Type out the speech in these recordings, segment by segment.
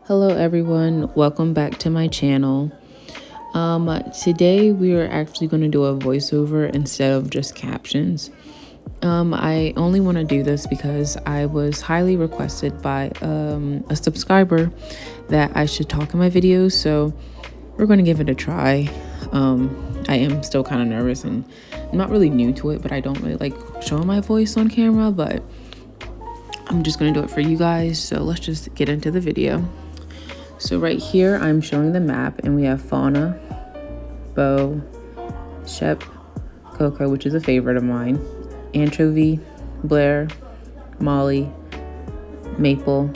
Hello everyone, welcome back to my channel. Today we are actually going to do a voiceover instead of just captions. I only want to do this because I was highly requested by a subscriber that I should talk in my videos, so we're going to give it a try. I am still kind of nervous and I'm not really new to it, but I don't really like showing my voice on camera, but I'm just going to do it for you guys, so let's just get into the video. So right here, I'm showing the map, and we have Fauna, Bo, Shep, Coco, which is a favorite of mine, Anchovy, Blair, Molly, Maple,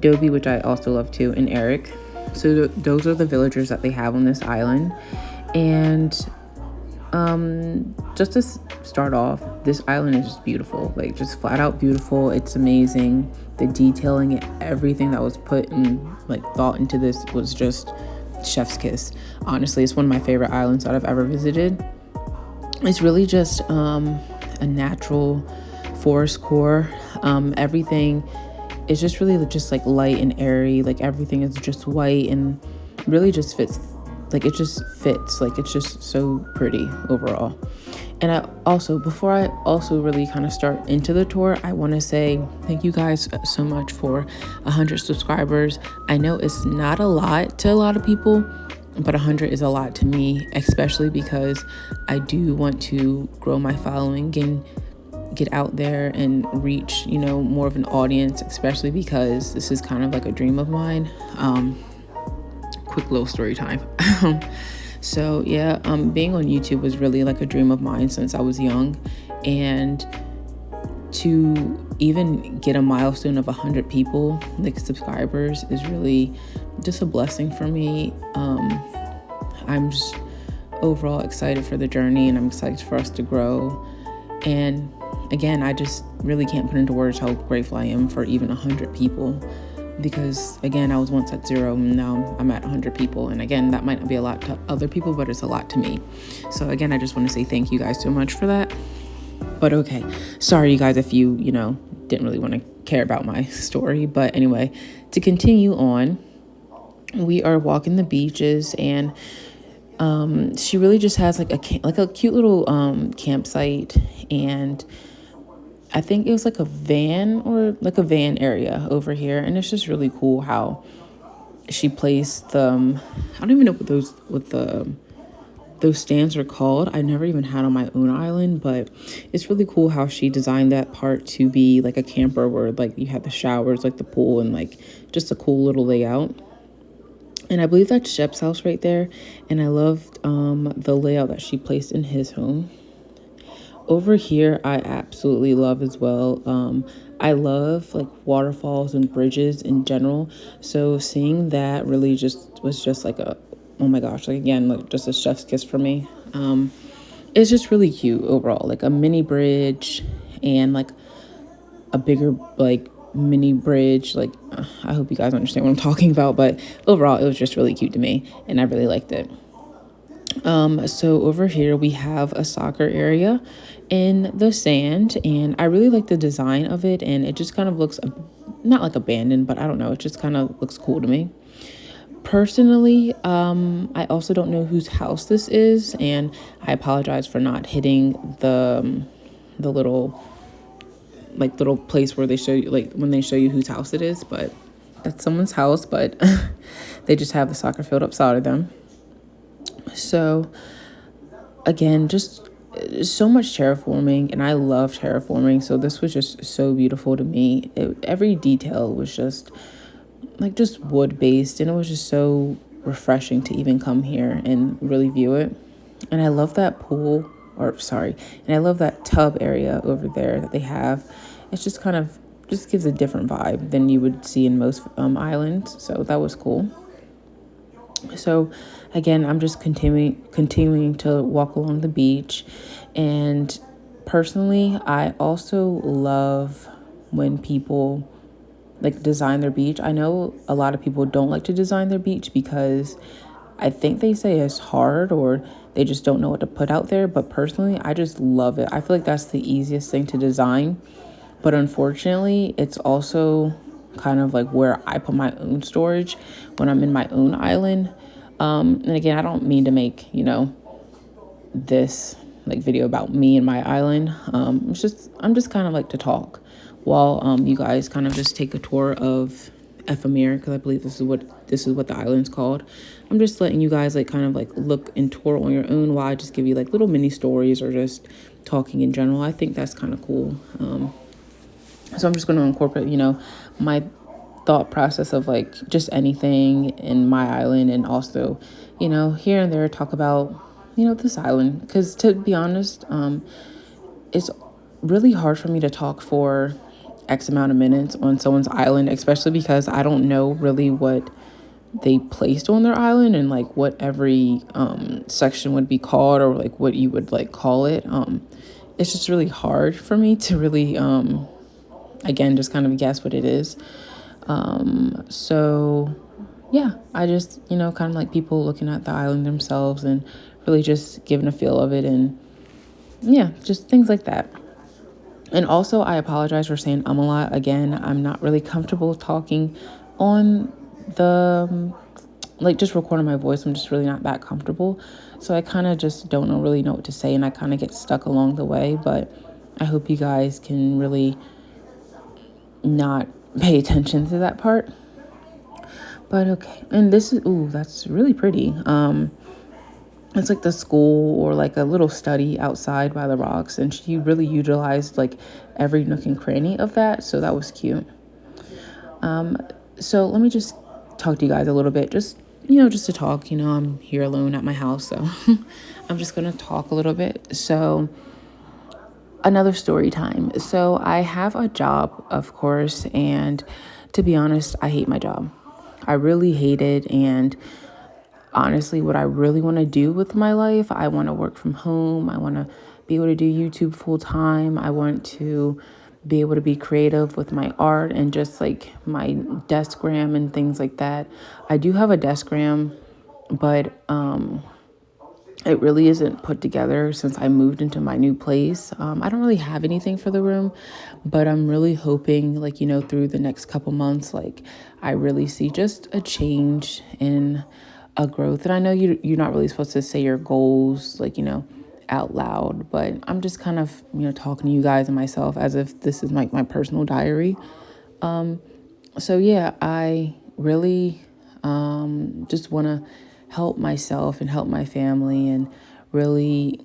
Dobie, which I also love too, and Eric. So those are the villagers that they have on this island. And just to start off, this island is just beautiful, like just flat out beautiful. It's amazing. The detailing and everything that was put in, like, thought into this was just chef's kiss. Honestly, it's one of my favorite islands that I've ever visited. It's really just a natural forest core. Everything is just really just like light and airy. Like everything is just white and really just fits. Like it just fits. Like it's just so pretty overall. And before I really kind of start into the tour, I want to say thank you guys so much for 100 subscribers. I know it's not a lot to a lot of people, but 100 is a lot to me, especially because I do want to grow my following and get out there and reach, more of an audience, especially because this is kind of like a dream of mine. Quick little story time. So yeah, being on YouTube was really like a dream of mine since I was young, and to even get a milestone of 100 people, like subscribers, is really just a blessing for me. I'm just overall excited for the journey, and I'm excited for us to grow. And again, I just really can't put into words how grateful I am for even 100 people. Because again, I was once at 0 and now I'm at 100 people. And again, that might not be a lot to other people, but it's a lot to me. So again, I just want to say thank you guys so much for that. But okay, sorry you guys if you didn't really want to care about my story. But anyway, to continue on, we are walking the beaches, and she really just has like a cute little campsite, and I think it was like a van area over here. And it's just really cool how she placed them. I don't even know what those stands are called. I never even had on my own island, but it's really cool how she designed that part to be like a camper where like you have the showers, like the pool, and like just a cool little layout. And I believe that's Shep's house right there. And I loved the layout that she placed in his home. Over here, I absolutely love as well. I love like waterfalls and bridges in general. So seeing that really was just like oh my gosh, like again, like just a chef's kiss for me. It's just really cute overall, like a mini bridge and like a bigger like mini bridge. Like I hope you guys understand what I'm talking about, but overall it was just really cute to me and I really liked it. So over here we have a soccer area in the sand, and I really like the design of it, and it just kind of looks not like abandoned, but I don't know, it just kind of looks cool to me. Personally, I also don't know whose house this is, and I apologize for not hitting the little place where they show you, like when they show you whose house it is, but that's someone's house, but they just have the soccer field outside of them. So again, just so much terraforming, and I love terraforming, so this was just so beautiful to me. Every detail was just wood based, and it was just so refreshing to even come here and really view it. And I love that and I love that tub area over there that they have. It's just kind of just gives a different vibe than you would see in most islands, so that was cool. So again, I'm just continuing to walk along the beach. And personally, I also love when people like design their beach. I know a lot of people don't like to design their beach because I think they say it's hard or they just don't know what to put out there. But personally, I just love it. I feel like that's the easiest thing to design. But unfortunately, it's also kind of like where I put my own storage when I'm in my own island. And again, I don't mean to make, this like video about me and my island. I'm just kind of like to talk while you guys kind of just take a tour of Ephemera, because I believe this is what the island's called. I'm just letting you guys like kind of like look and tour on your own while I just give you like little mini stories or just talking in general. I think that's kind of cool. So I'm just going to incorporate, my thought process of like just anything in my island, and also, here and there talk about, this island. Because to be honest, it's really hard for me to talk for X amount of minutes on someone's island, especially because I don't know really what they placed on their island and like what every section would be called, or like what you would like call it. It's just really hard for me to really again just kind of guess what it is. So yeah, I just, kind of like people looking at the island themselves and really just giving a feel of it, and yeah, just things like that. And also, I apologize for saying a lot. Again, I'm not really comfortable talking on the, like just recording my voice. I'm just really not that comfortable. So I kind of just don't really know what to say, and I kind of get stuck along the way. But I hope you guys can really not pay attention to that part. But okay. And this is, ooh, that's really pretty. It's like the school or like a little study outside by the rocks, and she really utilized like every nook and cranny of that, so that was cute. So let me just talk to you guys a little bit, just just to talk. I'm here alone at my house, so I'm just gonna talk a little bit. So another story time. So I have a job, of course, and to be honest, I hate my job. I really hate it. And honestly, what I really want to do with my life, I want to work from home. I want to be able to do YouTube full time. I want to be able to be creative with my art and just like my deskgram and things like that. I do have a deskgram, but it really isn't put together since I moved into my new place. I don't really have anything for the room, but I'm really hoping, like, through the next couple months, like, I really see just a change in a growth. And I know you're not really supposed to say your goals, like, out loud, but I'm just kind of, talking to you guys and myself as if this is like my personal diary. So yeah, I really just want to help myself and help my family and really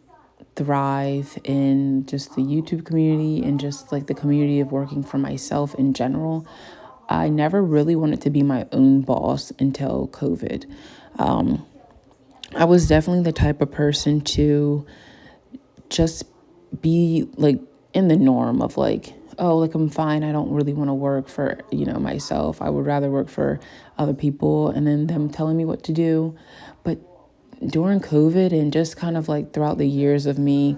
thrive in just the YouTube community and just like the community of working for myself in general. I never really wanted to be my own boss until COVID. I was definitely the type of person to just be like in the norm of like, oh, like I'm fine. I don't really want to work for, myself. I would rather work for other people and then them telling me what to do. But during COVID and just kind of like throughout the years of me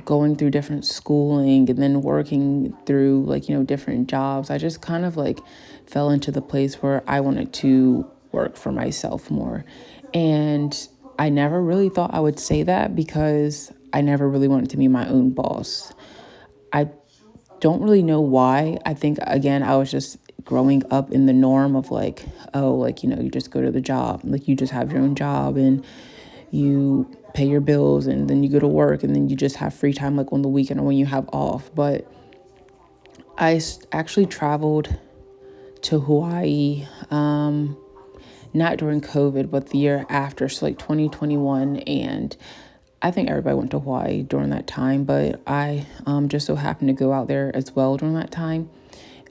going through different schooling and then working through like, different jobs, I just kind of like fell into the place where I wanted to work for myself more. And I never really thought I would say that because I never really wanted to be my own boss. I don't really know why. I think, again, I was just growing up in the norm of like, oh, like, you just go to the job, like you just have your own job and you pay your bills and then you go to work and then you just have free time like on the weekend or when you have off. But I actually traveled to Hawaii, not during COVID, but the year after, so like 2021, and I think everybody went to Hawaii during that time, but I just so happened to go out there as well during that time.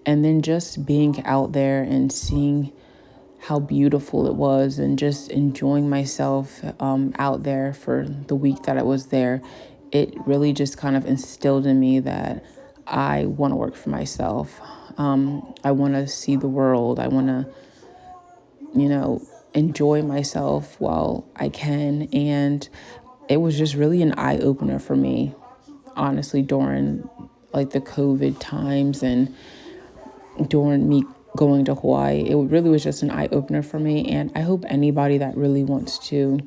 And then just being out there and seeing how beautiful it was and just enjoying myself out there for the week that I was there, it really just kind of instilled in me that I want to work for myself. I want to see the world. I want to, enjoy myself while I can. And it was just really an eye opener for me, honestly, during like the COVID times and during me going to Hawaii. It really was just an eye opener for me. And I hope anybody that really wants to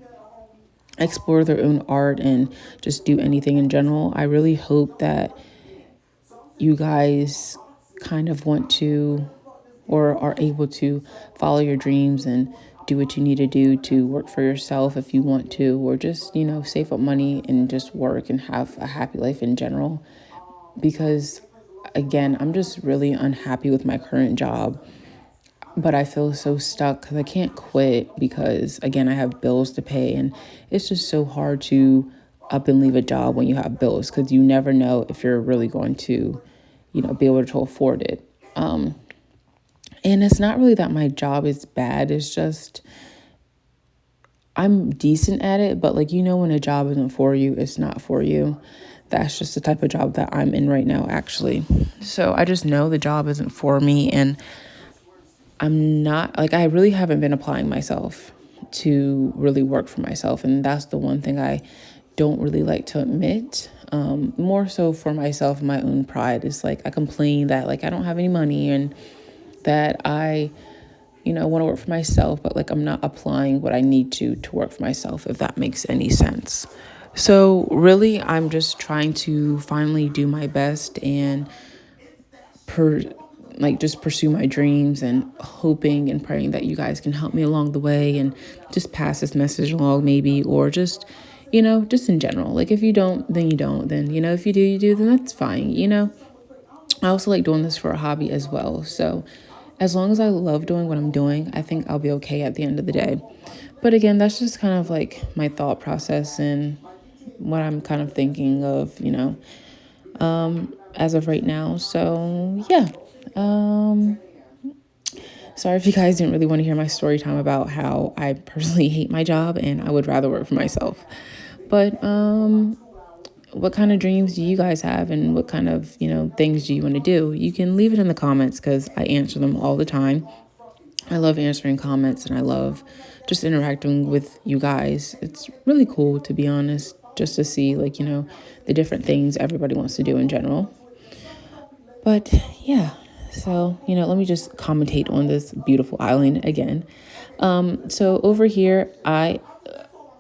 explore their own art and just do anything in general, I really hope that you guys kind of want to or are able to follow your dreams and do what you need to do to work for yourself if you want to, or just, save up money and just work and have a happy life in general. Because again, I'm just really unhappy with my current job, but I feel so stuck because I can't quit because, again, I have bills to pay, and it's just so hard to up and leave a job when you have bills because you never know if you're really going to, be able to afford it. And it's not really that my job is bad. It's just I'm decent at it, but like, when a job isn't for you, it's not for you. That's just the type of job that I'm in right now, actually. So I just know the job isn't for me, and I'm not like, I really haven't been applying myself to really work for myself. And that's the one thing I don't really like to admit. More so for myself, my own pride. It's like I complain that like I don't have any money and that I want to work for myself, but like I'm not applying what I need to work for myself, if that makes any sense. So really, I'm just trying to finally do my best and just pursue my dreams, and hoping and praying that you guys can help me along the way and just pass this message along maybe, or just, just in general. Like if you don't, then you don't. Then, if you do, you do, then that's fine. I also like doing this for a hobby as well. So as long as I love doing what I'm doing, I think I'll be okay at the end of the day. But again, that's just kind of like my thought process and what I'm kind of thinking of, as of right now. So yeah. Sorry if you guys didn't really want to hear my story time about how I personally hate my job and I would rather work for myself. But what kind of dreams do you guys have, and what kind of, things do you want to do? You can leave it in the comments because I answer them all the time. I love answering comments and I love just interacting with you guys. It's really cool, to be honest, just to see like, the different things everybody wants to do in general. But yeah, so, let me just commentate on this beautiful island again. So over here, I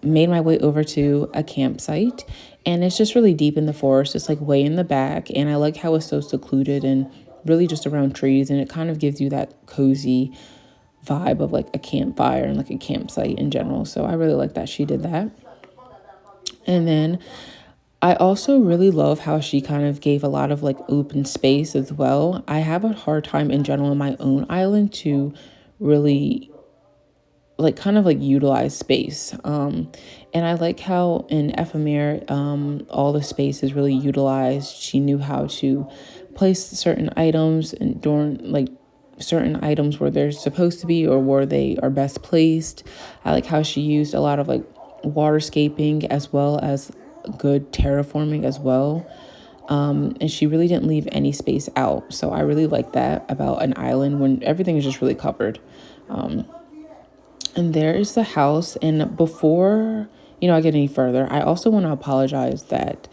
made my way over to a campsite, and it's just really deep in the forest. It's like way in the back, and I like how it's so secluded and really just around trees, and it kind of gives you that cozy vibe of like a campfire and like a campsite in general. So I really like that she did that. And then I also really love how she kind of gave a lot of like open space as well. I have a hard time in general on my own island to really like kind of like utilize space. And I like how in Ephemera, all the space is really utilized. She knew how to place certain items and during like certain items where they're supposed to be or where they are best placed. I like how she used a lot of like waterscaping as well as good terraforming as well. And she really didn't leave any space out. So I really like that about an island when everything is just really covered. And there is the house. And before, I get any further, I also want to apologize that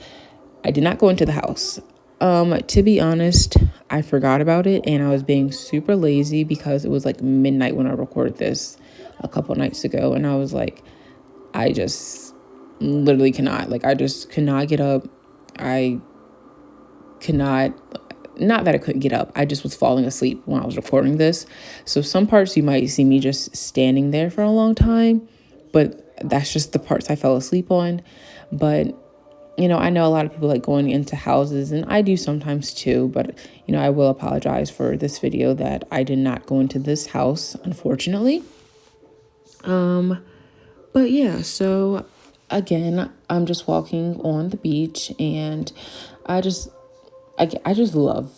I did not go into the house. To be honest, I forgot about it and I was being super lazy because it was like midnight when I recorded this a couple nights ago. And I was like, I just literally cannot. Like, I just cannot get up. I cannot, not that I couldn't get up. I just was falling asleep when I was recording this. So some parts you might see me just standing there for a long time, but that's just the parts I fell asleep on. But, I know a lot of people like going into houses, and I do sometimes too, but, I will apologize for this video that I did not go into this house, unfortunately. But yeah, so again, I'm just walking on the beach, and I just love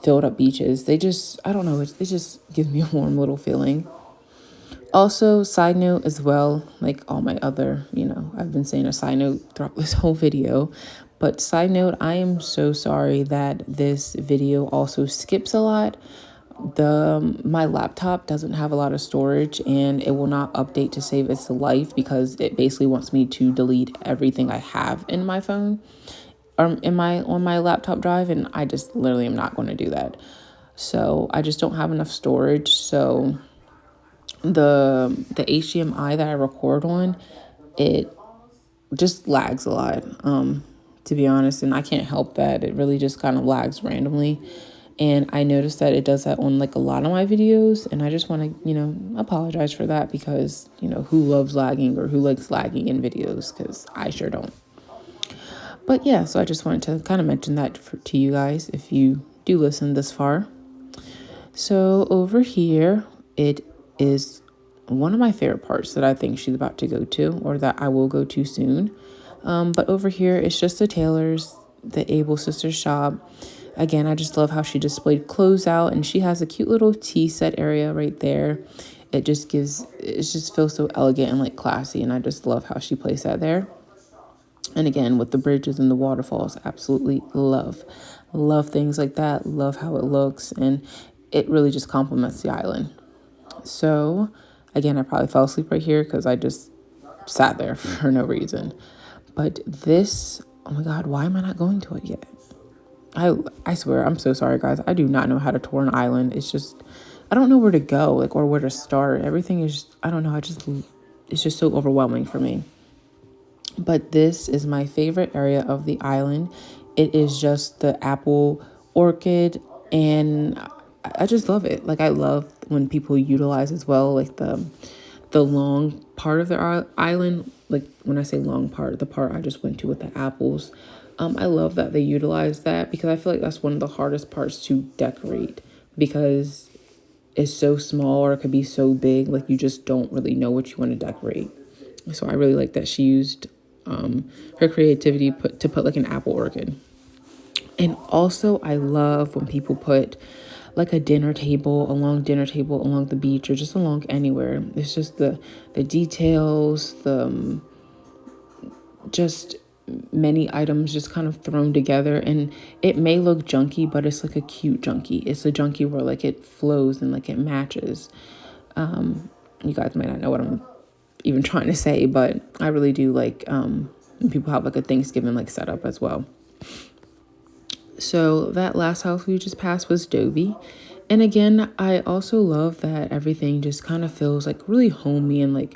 filled up beaches. They just, I don't know, it just gives me a warm little feeling. Also, side note as well, like all my other, I've been saying a side note throughout this whole video, but side note, I am so sorry that this video also skips a lot. My laptop doesn't have a lot of storage, and it will not update to save its life because it basically wants me to delete everything I have in my phone or on my laptop drive, and I just literally am not going to do that. So I just don't have enough storage. So the HDMI that I record on, it just lags a lot, to be honest, and I can't help that. It really just kind of lags randomly. And I noticed that it does that on like a lot of my videos. And I just want to, apologize for that because, who loves lagging or who likes lagging in videos? Because I sure don't. But yeah, so I just wanted to kind of mention that to you guys if you do listen this far. So over here, it is one of my favorite parts that I think she's about to go to, or that I will go to soon. But over here, it's just the Taylors, the Able Sisters shop. Again, I just love how she displayed clothes out, and she has a cute little tea set area right there. It just feels so elegant and like classy, and I just love how she placed that there. And again, with the bridges and the waterfalls, absolutely love things like that. Love how it looks, and it really just complements the island. So again, I probably fell asleep right here because I just sat there for no reason. But this, oh my God, why am I not going to it yet? I swear, I'm so sorry, guys. I do not know how to tour an island. It's just, I don't know where to go, like, or where to start. Everything is, I don't know. It's just so overwhelming for me. But this is my favorite area of the island. It is just the apple orchard, and I just love it. Like, I love when people utilize as well, like the long part of their island. Like, when I say long part, the part I just went to with the apples. I love that they utilize that because I feel like that's one of the hardest parts to decorate because it's so small or it could be so big. Like, you just don't really know what you want to decorate. So I really like that she used her creativity to put like an apple orchid. And also I love when people put like a long dinner table along the beach or just along anywhere. It's just the details, the just many items just kind of thrown together, and it may look junky, but it's like a cute junky. It's a junky where like it flows and like it matches. You guys might not know what I'm even trying to say, but I really do like when people have like a Thanksgiving like setup as well. So that last house we just passed was Dobie. And again, I also love that everything just kind of feels like really homey, and like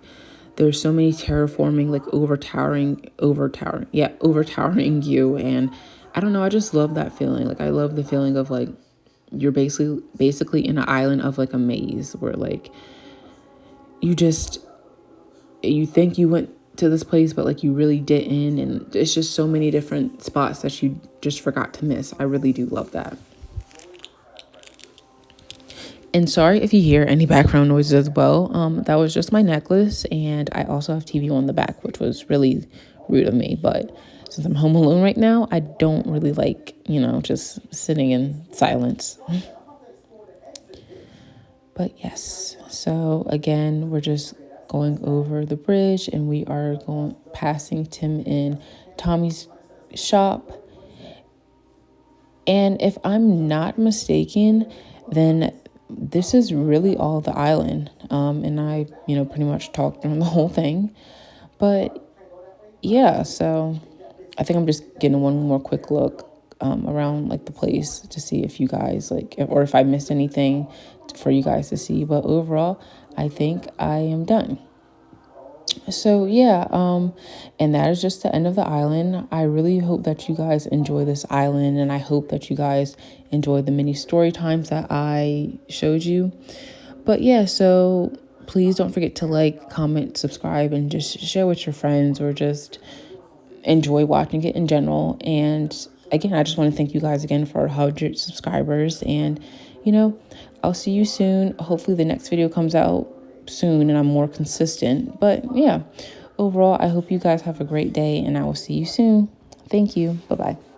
there's so many terraforming, like overtowering you. And I don't know, I just love that feeling. Like, I love the feeling of like you're basically in an island of like a maze where like you think you went to this place, but like you really didn't. And it's just so many different spots that you just forgot to miss. I really do love that. And sorry if you hear any background noises as well. That was just my necklace, and I also have TV on the back, which was really rude of me. But since I'm home alone right now, I don't really like, just sitting in silence. But yes, so again, we're just going over the bridge, and we are passing Tim in Tommy's shop. And if I'm not mistaken, then this is really all the island. And I, pretty much talked during the whole thing. But yeah, so I think I'm just getting one more quick look around like the place to see if you guys or if I missed anything for you guys to see. But overall, I think I am done. So yeah, and that is just the end of the island. I really hope that you guys enjoy this island, and I hope that you guys enjoy the mini story times that I showed you. But yeah, so please don't forget to like, comment, subscribe, and just share with your friends, or just enjoy watching it in general. And again, I just want to thank you guys again for 100 subscribers, and I'll see you soon. Hopefully the next video comes out soon and I'm more consistent. But yeah, overall, I hope you guys have a great day, and I will see you soon. Thank you. Bye-bye.